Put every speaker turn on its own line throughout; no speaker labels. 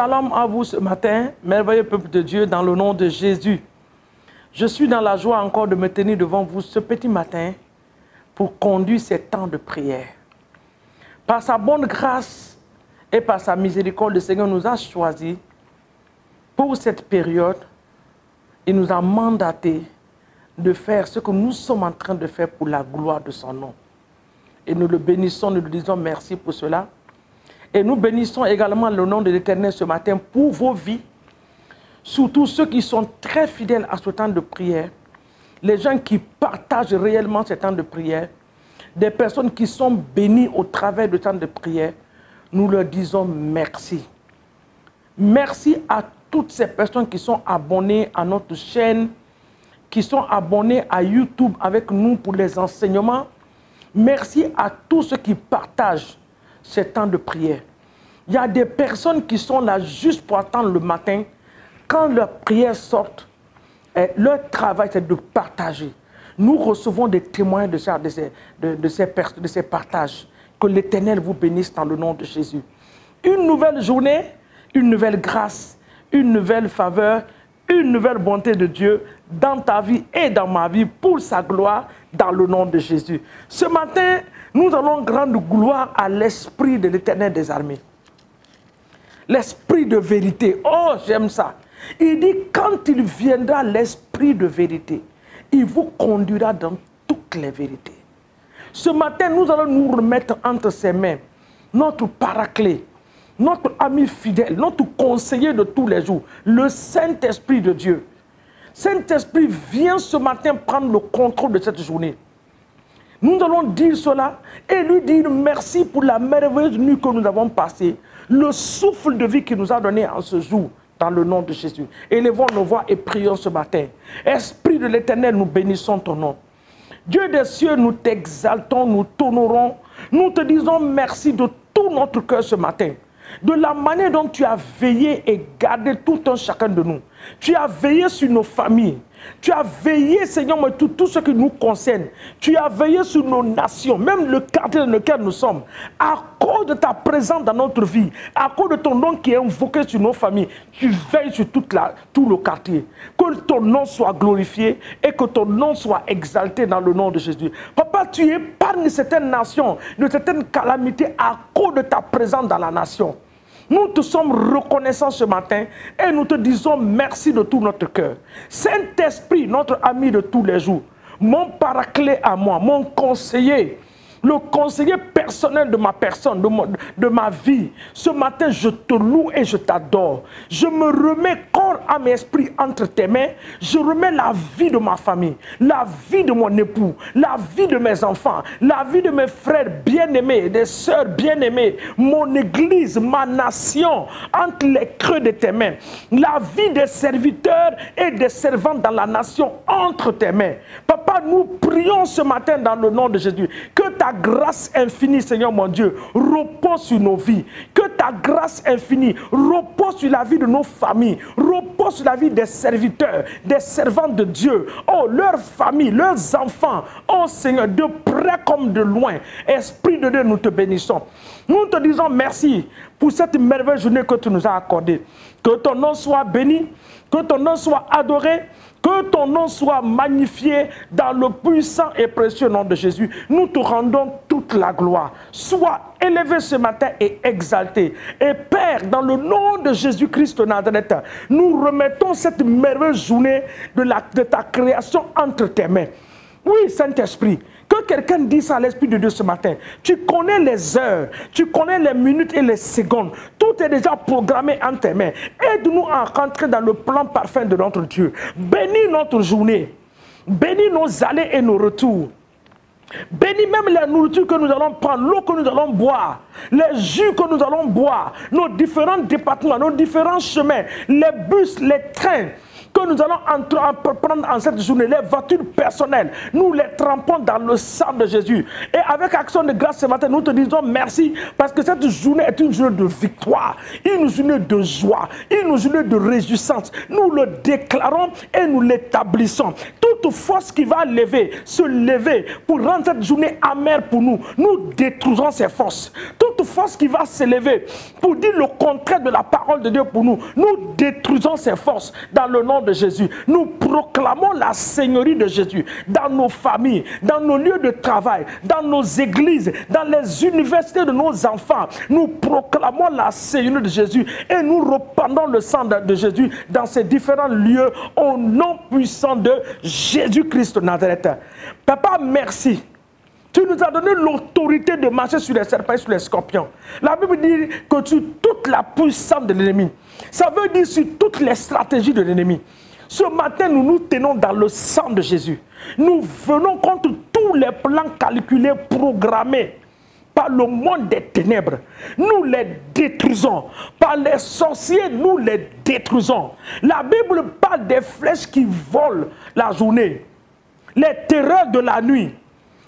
Shalom à vous ce matin, merveilleux peuple de Dieu, dans le nom de Jésus. Je suis dans la joie encore de me tenir devant vous ce petit matin pour conduire ces temps de prière. Par sa bonne grâce et par sa miséricorde, le Seigneur nous a choisis pour cette période. Il nous a mandaté de faire ce que nous sommes en train de faire pour la gloire de son nom. Et nous le bénissons, nous lui disons merci pour cela. Et nous bénissons également le nom de l'Éternel ce matin pour vos vies, surtout ceux qui sont très fidèles à ce temps de prière, les gens qui partagent réellement ce temps de prière, des personnes qui sont bénies au travers du temps de prière. Nous leur disons merci. Merci à toutes ces personnes qui sont abonnées à notre chaîne, qui sont abonnées à YouTube avec nous pour les enseignements. Merci à tous ceux qui partagent ce temps de prière. Il y a des personnes qui sont là juste pour attendre le matin. Quand leurs prières sortent, leur travail c'est de partager. Nous recevons des témoins de ces partages. Que l'Éternel vous bénisse dans le nom de Jésus. Une nouvelle journée, une nouvelle grâce, une nouvelle faveur, une nouvelle bonté de Dieu dans ta vie et dans ma vie pour sa gloire dans le nom de Jésus. Ce matin, nous allons rendre gloire à l'Esprit de l'Éternel des armées. L'Esprit de vérité. Oh, j'aime ça. Il dit, quand il viendra l'Esprit de vérité, il vous conduira dans toutes les vérités. Ce matin, nous allons nous remettre entre ses mains notre paraclet, notre ami fidèle, notre conseiller de tous les jours, le Saint-Esprit de Dieu. Saint-Esprit, viens ce matin prendre le contrôle de cette journée. Nous allons dire cela et lui dire merci pour la merveilleuse nuit que nous avons passée, le souffle de vie qu'il nous a donné en ce jour, dans le nom de Jésus. Élevons nos voix et prions ce matin. Esprit de l'Éternel, nous bénissons ton nom. Dieu des cieux, nous t'exaltons, nous t'honorons, nous te disons merci de tout notre cœur ce matin. De la manière dont tu as veillé et gardé tout un chacun de nous. Tu as veillé sur nos familles. Tu as veillé, Seigneur, tout ce qui nous concerne. Tu as veillé sur nos nations, même le quartier dans lequel nous sommes. À cause de ta présence dans notre vie, à cause de ton nom qui est invoqué sur nos familles, tu veilles sur tout le quartier. Que ton nom soit glorifié et que ton nom soit exalté dans le nom de Jésus. Papa, tu épargnes certaines nations de certaines calamités à cause de ta présence dans la nation. Nous te sommes reconnaissants ce matin et nous te disons merci de tout notre cœur. Saint-Esprit, notre ami de tous les jours, mon paraclet à moi, mon conseiller, le conseiller personnel de ma personne, de ma vie. Ce matin, je te loue et je t'adore. Je me remets corps, âme et esprit entre tes mains. Je remets la vie de ma famille, la vie de mon époux, la vie de mes enfants, la vie de mes frères bien-aimés, des sœurs bien-aimées, mon église, ma nation, entre les creux de tes mains. La vie des serviteurs et des servantes dans la nation entre tes mains. Papa, nous prions ce matin dans le nom de Jésus. Que ta grâce infinie, Seigneur mon Dieu, repose sur nos vies. Que ta grâce infinie repose sur la vie de nos familles, repose sur la vie des serviteurs, des servants de Dieu. Oh, leurs familles, leurs enfants. Oh Seigneur, de près comme de loin. Esprit de Dieu, nous te bénissons. Nous te disons merci pour cette merveilleuse journée que tu nous as accordée. Que ton nom soit béni, que ton nom soit adoré, que ton nom soit magnifié dans le puissant et précieux nom de Jésus. Nous te rendons toute la gloire. Sois élevé ce matin et exalté. Et Père, dans le nom de Jésus-Christ de Nazareth, nous remettons cette merveilleuse journée de ta création entre tes mains. Oui, Saint-Esprit, que quelqu'un dise à l'Esprit de Dieu ce matin, tu connais les heures, tu connais les minutes et les secondes. Tout est déjà programmé entre tes mains. Aide-nous à rentrer dans le plan parfait de notre Dieu. Bénis notre journée. Bénis nos allées et nos retours. Bénis même la nourriture que nous allons prendre, l'eau que nous allons boire, les jus que nous allons boire, nos différents départements, nos différents chemins, les bus, les trains que nous allons prendre en cette journée, les voitures personnelles, nous les trempons dans le sang de Jésus. Et avec action de grâce ce matin, nous te disons merci parce que cette journée est une journée de victoire, une journée de joie, une journée de réjouissance. Nous le déclarons et nous l'établissons. Toute toute force qui va se lever pour rendre cette journée amère pour nous, nous détruisons ces forces. Toute force qui va se lever pour dire le contraire de la parole de Dieu pour nous, nous détruisons ces forces dans le nom de Jésus. Nous proclamons la Seigneurie de Jésus dans nos familles, dans nos lieux de travail, dans nos églises, dans les universités de nos enfants. Nous proclamons la Seigneurie de Jésus et nous répandons le sang de Jésus dans ces différents lieux au nom puissant de Jésus-Christ de Nazareth. Papa, merci. Tu nous as donné l'autorité de marcher sur les serpents et sur les scorpions. La Bible dit que sur toute la puissance de l'ennemi. Ça veut dire sur toutes les stratégies de l'ennemi. Ce matin, nous nous tenons dans le sang de Jésus. Nous venons contre tous les plans calculés, programmés par le monde des ténèbres. Nous les détruisons. Par les sorciers, nous les détruisons. La Bible parle des flèches qui volent la journée. Les terreurs de la nuit.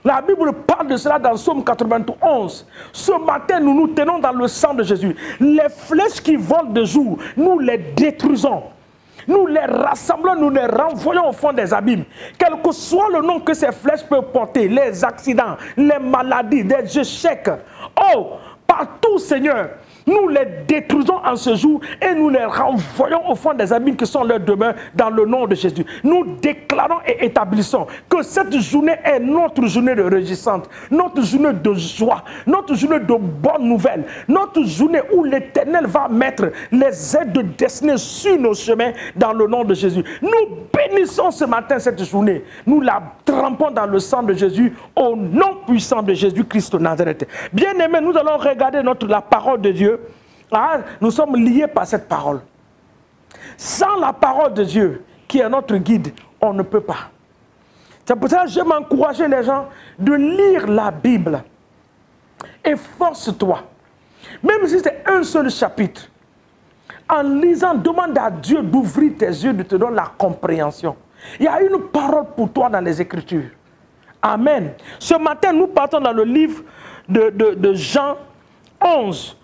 La Bible parle de cela dans Psaume 91. Ce matin, nous nous tenons dans le sang de Jésus. Les flèches qui volent de jour, nous les détruisons. Nous les rassemblons, nous les renvoyons au fond des abîmes. Quel que soit le nom que ces flèches peuvent porter, les accidents, les maladies, les échecs. Oh, partout, Seigneur, nous les détruisons en ce jour et nous les renvoyons au fond des abîmes qui sont leurs demeures dans le nom de Jésus. Nous déclarons et établissons que cette journée est notre journée de réjouissante, notre journée de joie, notre journée de bonnes nouvelles, notre journée où l'Éternel va mettre les aides de destinée sur nos chemins dans le nom de Jésus. Nous bénissons ce matin cette journée. Nous la trempons dans le sang de Jésus au nom puissant de Jésus-Christ de Nazareth. Bien-aimés, nous allons regarder la parole de Dieu. Ah, nous sommes liés par cette parole. Sans la parole de Dieu, qui est notre guide, on ne peut pas. C'est pour ça que j'aime encourager les gens de lire la Bible. Efforce-toi. Même si c'est un seul chapitre. En lisant, demande à Dieu d'ouvrir tes yeux, de te donner la compréhension. Il y a une parole pour toi dans les Écritures. Amen. Ce matin, nous partons dans le livre de Jean 11.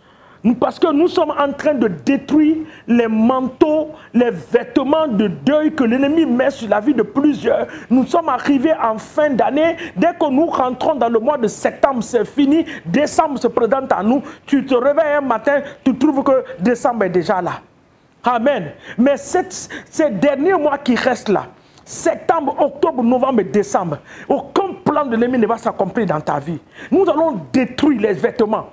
Parce que nous sommes en train de détruire les manteaux, les vêtements de deuil que l'ennemi met sur la vie de plusieurs. Nous sommes arrivés en fin d'année. Dès que nous rentrons dans le mois de septembre, c'est fini. Décembre se présente à nous. Tu te réveilles un matin, tu trouves que décembre est déjà là. Amen. Mais ces derniers mois qui restent là, septembre, octobre, novembre et décembre, aucun plan de l'ennemi ne va s'accomplir dans ta vie. Nous allons détruire les vêtements.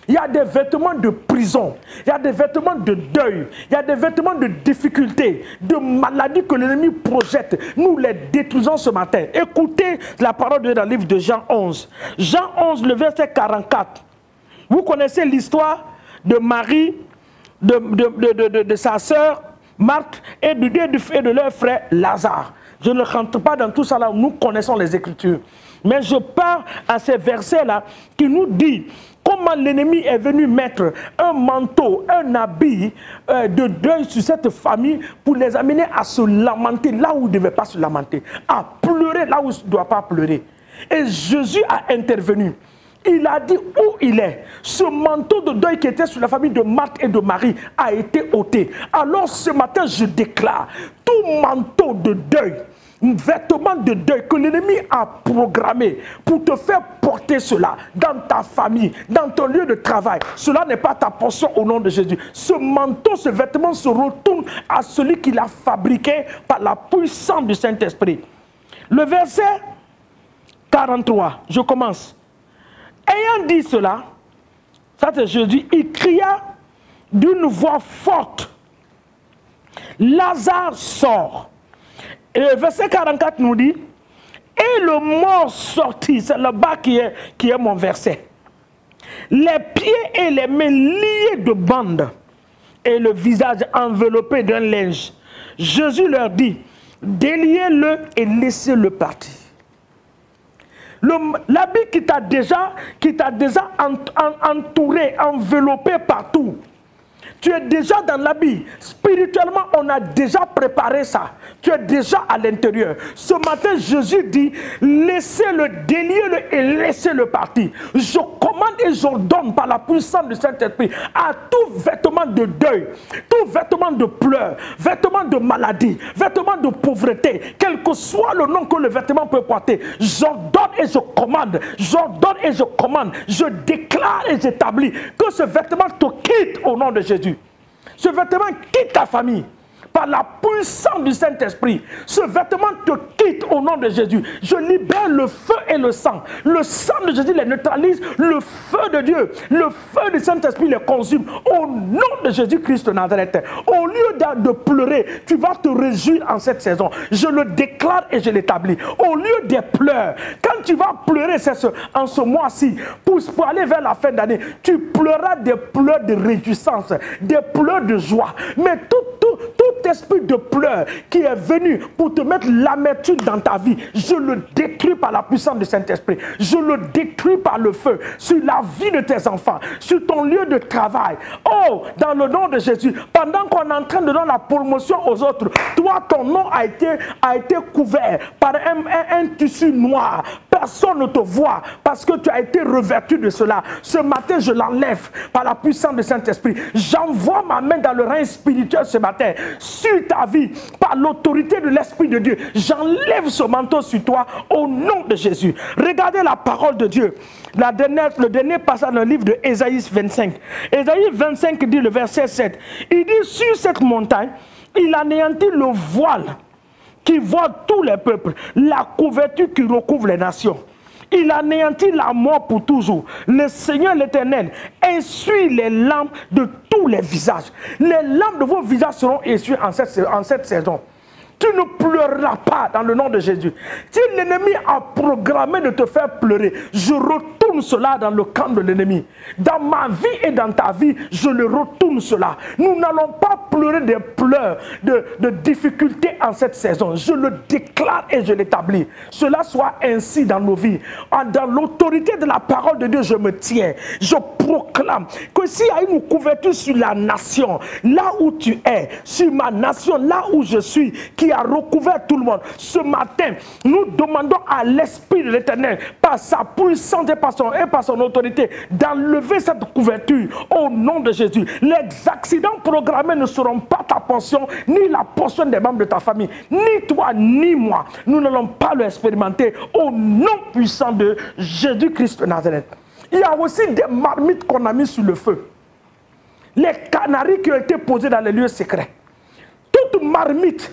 Il y a des vêtements de prison, il y a des vêtements de deuil, il y a des vêtements de difficultés, de maladies que l'ennemi projette. Nous les détruisons ce matin. Écoutez la parole de Dieu dans le livre de Jean 11. Jean 11, le verset 44. Vous connaissez l'histoire de Marie, de sa sœur Marthe et de leur frère Lazare. Je ne rentre pas dans tout ça là, nous connaissons les Écritures. Mais je pars à ces versets-là qui nous disent comment l'ennemi est venu mettre un manteau, un habit de deuil sur cette famille pour les amener à se lamenter là où ils ne devaient pas se lamenter, à pleurer là où ils ne doivent pas pleurer. Et Jésus a intervenu. Il a dit où il est. Ce manteau de deuil qui était sur la famille de Marthe et de Marie a été ôté. Alors ce matin, je déclare, tout manteau de deuil, vêtement de deuil que l'ennemi a programmé pour te faire porter cela dans ta famille, dans ton lieu de travail, cela n'est pas ta portion au nom de Jésus. Ce manteau, ce vêtement se retourne à celui qui l'a fabriqué par la puissance du Saint-Esprit. Le verset 43, je commence. Ayant dit cela, ça c'est Jésus, il cria d'une voix forte, Lazare sort. Et le verset 44 nous dit, et le mort sortit, c'est le bas qui est mon verset. Les pieds et les mains liés de bandes et le visage enveloppé d'un linge. Jésus leur dit, déliez-le et laissez-le partir. L'habit qui t'a déjà entouré, enveloppé partout. Tu es déjà dans l'habit. Spirituellement, on a déjà préparé ça. Tu es déjà à l'intérieur. Ce matin, Jésus dit, laissez-le, déliez-le et laissez-le partir. Je commande commande et j'ordonne par la puissance du Saint-Esprit à tout vêtement de deuil, tout vêtement de pleurs, vêtement de maladie, vêtement de pauvreté, quel que soit le nom que le vêtement peut porter, j'ordonne et je commande, j'ordonne et je commande, je déclare et j'établis que ce vêtement te quitte au nom de Jésus. Ce vêtement quitte ta famille. Par la puissance du Saint-Esprit, ce vêtement te quitte au nom de Jésus. Je libère le feu et le sang. Le sang de Jésus les neutralise. Le feu de Dieu, le feu du Saint-Esprit les consume. Au nom de Jésus-Christ de Nazareth. Au lieu de pleurer, tu vas te réjouir en cette saison. Je le déclare et je l'établis. Au lieu des pleurs, quand tu vas pleurer en ce mois-ci, pour aller vers la fin d'année, tu pleuras des pleurs de réjouissance, des pleurs de joie. Mais tout esprit de pleurs qui est venu pour te mettre l'amertume dans ta vie, je le détruis par la puissance du Saint-Esprit. Je le détruis par le feu sur la vie de tes enfants, sur ton lieu de travail. Oh, dans le nom de Jésus, pendant qu'on est en train de donner la promotion aux autres, toi, ton nom a été couvert par un tissu noir. Personne ne te voit parce que tu as été revêtu de cela. Ce matin, je l'enlève par la puissance du Saint-Esprit. J'envoie ma main dans le règne spirituel ce matin sur ta vie par l'autorité de l'Esprit de Dieu. J'enlève ce manteau sur toi au nom de Jésus. Regardez la parole de Dieu. Le dernier passage dans le livre de Ésaïe 25. Ésaïe 25 dit le verset 7. Il dit sur cette montagne, il anéantit le voile qui voit tous les peuples, la couverture qui recouvre les nations. Il anéantit la mort pour toujours. Le Seigneur l'Éternel essuie les larmes de tous les visages. Les larmes de vos visages seront essuyées en cette saison. Tu ne pleureras pas dans le nom de Jésus. Si l'ennemi a programmé de te faire pleurer, je retourne cela dans le camp de l'ennemi. Dans ma vie et dans ta vie, je le retourne cela. Nous n'allons pas pleurer des pleurs de difficultés en cette saison. Je le déclare et je l'établis. Cela soit ainsi dans nos vies. Dans l'autorité de la parole de Dieu, je me tiens. Je proclame que s'il y a une couverture sur la nation, là où tu es, sur ma nation, là où je suis, qui a recouvert tout le monde. Ce matin, nous demandons à l'Esprit de l'Éternel, par sa puissance et par son autorité, d'enlever cette couverture au nom de Jésus. Les accidents programmés ne seront pas ta portion, ni la portion des membres de ta famille, ni toi, ni moi. Nous n'allons pas l'expérimenter au nom puissant de Jésus-Christ de Nazareth. Il y a aussi des marmites qu'on a mis sur le feu. Les canaris qui ont été posés dans les lieux secrets. Toute marmite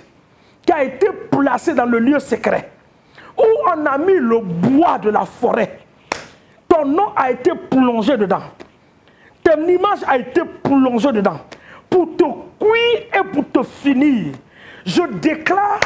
qui a été placé dans le lieu secret, où on a mis le bois de la forêt. Ton nom a été plongé dedans. Ton image a été plongée dedans. Pour te cuire et pour te finir. Je déclare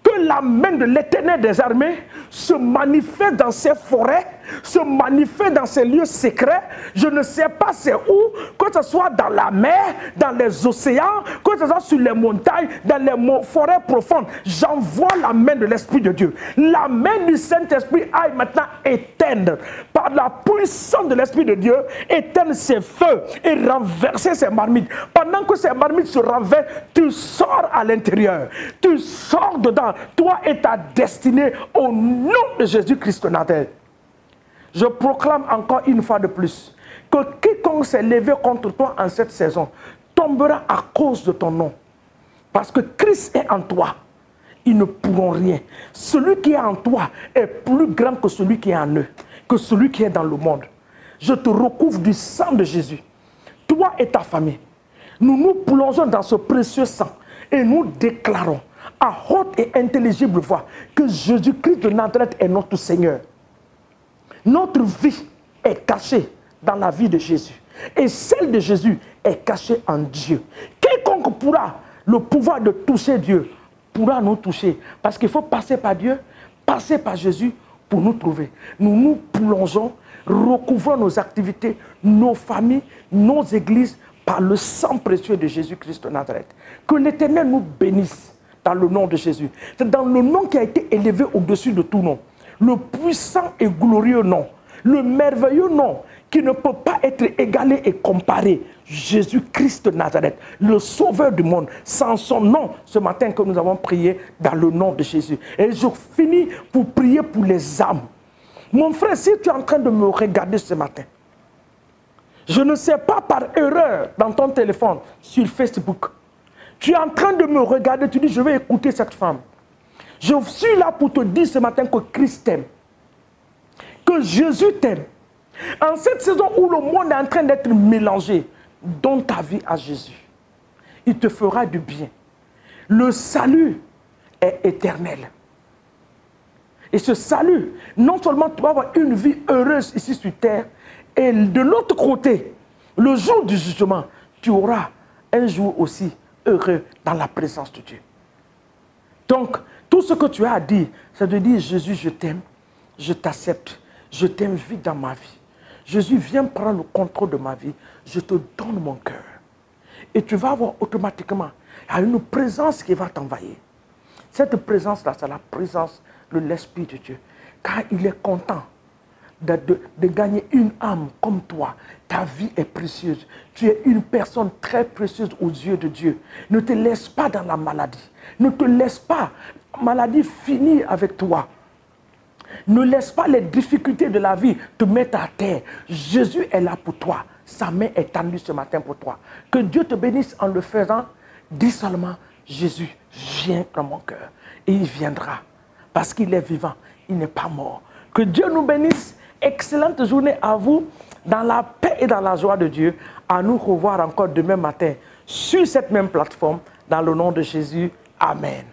que la main de l'Éternel des armées se manifeste dans ces forêts, se manifeste dans ces lieux secrets. Je ne sais pas c'est où, que ce soit dans la mer, dans les océans, que ce soit sur les montagnes, dans les forêts profondes. J'envoie la main de l'Esprit de Dieu. La main du Saint-Esprit aille maintenant éteindre, par la puissance de l'Esprit de Dieu, éteindre ces feux et renverser ces marmites. Pendant que ces marmites se renversent, tu sors à l'intérieur. Tu sors dedans, toi et ta destinée, au nom de Jésus-Christ de Nazareth. Je proclame encore une fois de plus que quiconque s'est levé contre toi en cette saison tombera à cause de ton nom. Parce que Christ est en toi. Ils ne pourront rien. Celui qui est en toi est plus grand que celui qui est en eux, que celui qui est dans le monde. Je te recouvre du sang de Jésus. Toi et ta famille. Nous nous plongeons dans ce précieux sang et nous déclarons à haute et intelligible voix que Jésus-Christ de Nazareth est notre Seigneur. Notre vie est cachée dans la vie de Jésus. Et celle de Jésus est cachée en Dieu. Quiconque pourra le pouvoir de toucher Dieu pourra nous toucher. Parce qu'il faut passer par Dieu, passer par Jésus pour nous trouver. Nous nous plongeons, recouvrons nos activités, nos familles, nos églises par le sang précieux de Jésus-Christ de Nazareth. Que l'Éternel nous bénisse dans le nom de Jésus. C'est dans le nom qui a été élevé au-dessus de tout nom. Le puissant et glorieux nom, le merveilleux nom qui ne peut pas être égalé et comparé, Jésus-Christ de Nazareth, le sauveur du monde. Sans son nom, ce matin que nous avons prié dans le nom de Jésus. Et je finis pour prier pour les âmes. Mon frère, si tu es en train de me regarder ce matin, Je ne sais pas par erreur dans ton téléphone, sur Facebook. Tu es en train de me regarder, tu dis, je vais écouter cette femme. Je suis là pour te dire ce matin que Christ t'aime. Que Jésus t'aime. En cette saison où le monde est en train d'être mélangé, donne ta vie à Jésus. Il te fera du bien. Le salut est éternel. Et ce salut, non seulement tu vas avoir une vie heureuse ici sur terre, et de l'autre côté, le jour du jugement, tu auras un jour aussi heureux dans la présence de Dieu. Donc, tout ce que tu as à dire, c'est de dire, Jésus, je t'aime, je t'accepte, je t'invite dans ma vie. Jésus, viens prendre le contrôle de ma vie, je te donne mon cœur. Et tu vas avoir automatiquement une présence qui va t'envahir. Cette présence-là, c'est la présence de l'Esprit de Dieu. Car il est content de gagner une âme comme toi. Ta vie est précieuse. Tu es une personne très précieuse aux yeux de Dieu. Ne te laisse pas dans la maladie. Ne te laisse pas, maladie, finir avec toi. Ne laisse pas les difficultés de la vie te mettre à terre. Jésus est là pour toi. Sa main est tendue ce matin pour toi. Que Dieu te bénisse en le faisant. Dis seulement, Jésus, viens dans mon cœur. Et il viendra. Parce qu'il est vivant. Il n'est pas mort. Que Dieu nous bénisse. Excellente journée à vous. Dans la paix et dans la joie de Dieu. À nous revoir encore demain matin sur cette même plateforme. Dans le nom de Jésus. Amen.